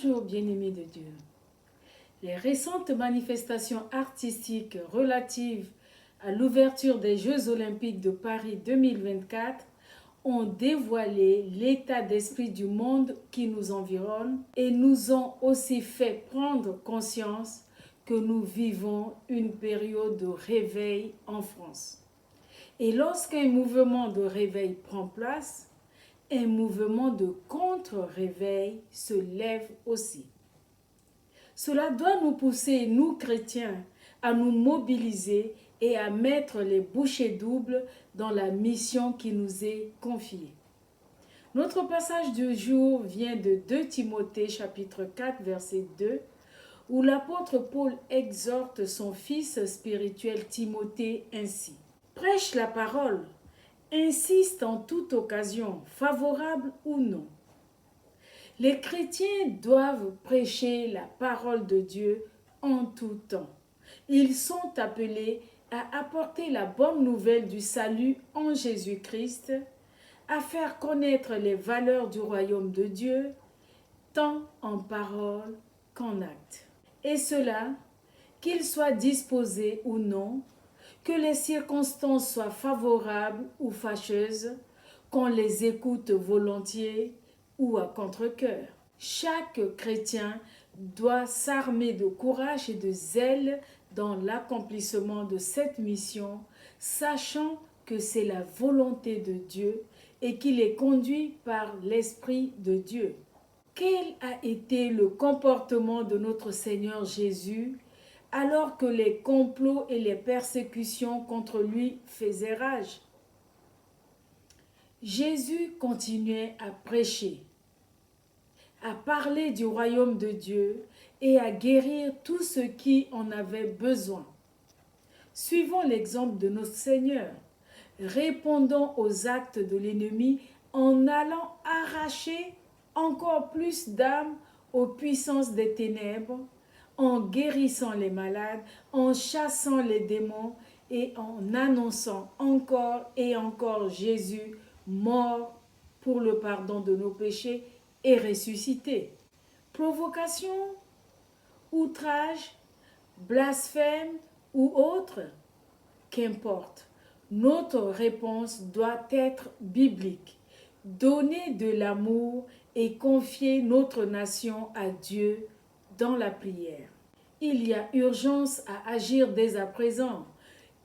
Bonjour bien-aimés de Dieu. Les récentes manifestations artistiques relatives à l'ouverture des Jeux olympiques de Paris 2024 ont dévoilé l'état d'esprit du monde qui nous environne et nous ont aussi fait prendre conscience que nous vivons une période de réveil en France. Et lorsqu'un mouvement de réveil prend place, un mouvement de contre-réveil se lève aussi. Cela doit nous pousser, nous chrétiens, à nous mobiliser et à mettre les bouchées doubles dans la mission qui nous est confiée. Notre passage du jour vient de 2 Timothée chapitre 4 verset 2 où l'apôtre Paul exhorte son fils spirituel Timothée ainsi. Prêche la parole, insiste en toute occasion, favorable ou non. Les chrétiens doivent prêcher la parole de Dieu en tout temps. Ils sont appelés à apporter la bonne nouvelle du salut en Jésus-Christ, à faire connaître les valeurs du royaume de Dieu, tant en parole qu'en acte. Et cela, qu'ils soient disposés ou non, que les circonstances soient favorables ou fâcheuses, qu'on les écoute volontiers ou à contre-cœur. Chaque chrétien doit s'armer de courage et de zèle dans l'accomplissement de cette mission, sachant que c'est la volonté de Dieu et qu'il est conduit par l'Esprit de Dieu. Quel a été le comportement de notre Seigneur Jésus alors que les complots et les persécutions contre lui faisaient rage? Jésus continuait à prêcher, à parler du royaume de Dieu et à guérir tous ceux qui en avaient besoin. Suivons l'exemple de notre Seigneur, répondons aux actes de l'ennemi en allant arracher encore plus d'âmes aux puissances des ténèbres, en guérissant les malades, en chassant les démons et en annonçant encore et encore Jésus mort pour le pardon de nos péchés et ressuscité. Provocation, outrage, blasphème ou autre, qu'importe, notre réponse doit être biblique. Donner de l'amour et confier notre nation à Dieu dans la prière. Il y a urgence à agir dès à présent,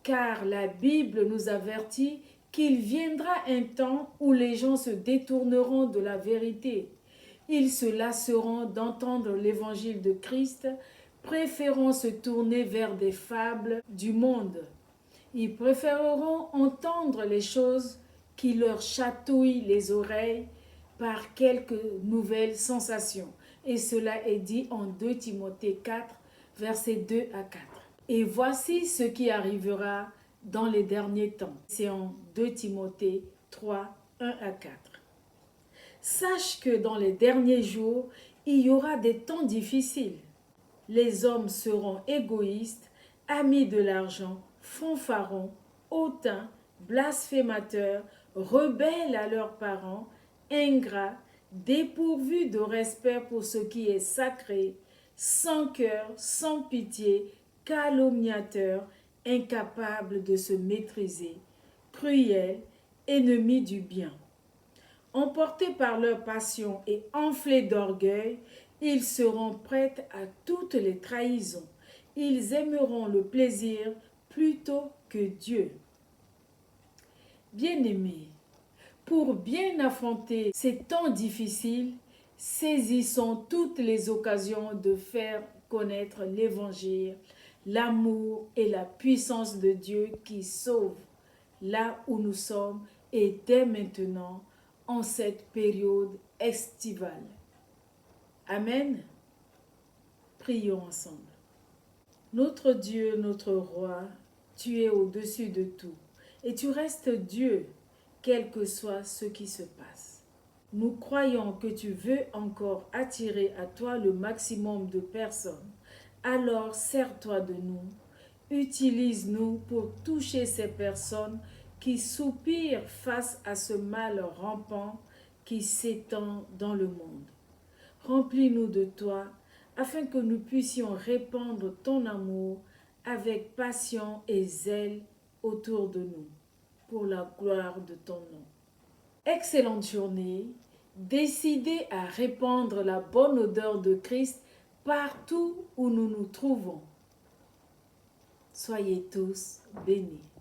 car la Bible nous avertit qu'il viendra un temps où les gens se détourneront de la vérité. Ils se lasseront d'entendre l'évangile de Christ, préférant se tourner vers des fables du monde. Ils préféreront entendre les choses qui leur chatouillent les oreilles par quelques nouvelles sensations. Et cela est dit en 2 Timothée 4, versets 2 à 4. Et voici ce qui arrivera dans les derniers temps. C'est en 2 Timothée 3, 1 à 4. Sache que dans les derniers jours, il y aura des temps difficiles. Les hommes seront égoïstes, amis de l'argent, fanfarons, hautains, blasphémateurs, rebelles à leurs parents, ingrats, dépourvus de respect pour ce qui est sacré, sans cœur, sans pitié, calomniateurs, incapables de se maîtriser, cruels, ennemis du bien. Emportés par leur passion et enflés d'orgueil, ils seront prêts à toutes les trahisons. Ils aimeront le plaisir plutôt que Dieu. Bien-aimés, pour bien affronter ces temps difficiles, saisissons toutes les occasions de faire connaître l'Évangile, l'amour et la puissance de Dieu qui sauve là où nous sommes et dès maintenant en cette période estivale. Amen. Prions ensemble. Notre Dieu, notre Roi, tu es au-dessus de tout et tu restes Dieu, quel que soit ce qui se passe. Nous croyons que tu veux encore attirer à toi le maximum de personnes. Alors sers-toi de nous, utilise-nous pour toucher ces personnes qui soupirent face à ce mal rampant qui s'étend dans le monde. Remplis-nous de toi, afin que nous puissions répandre ton amour avec passion et zèle autour de nous, pour la gloire de ton nom. Excellente journée. Décidez à répandre la bonne odeur de Christ partout où nous nous trouvons. Soyez tous bénis.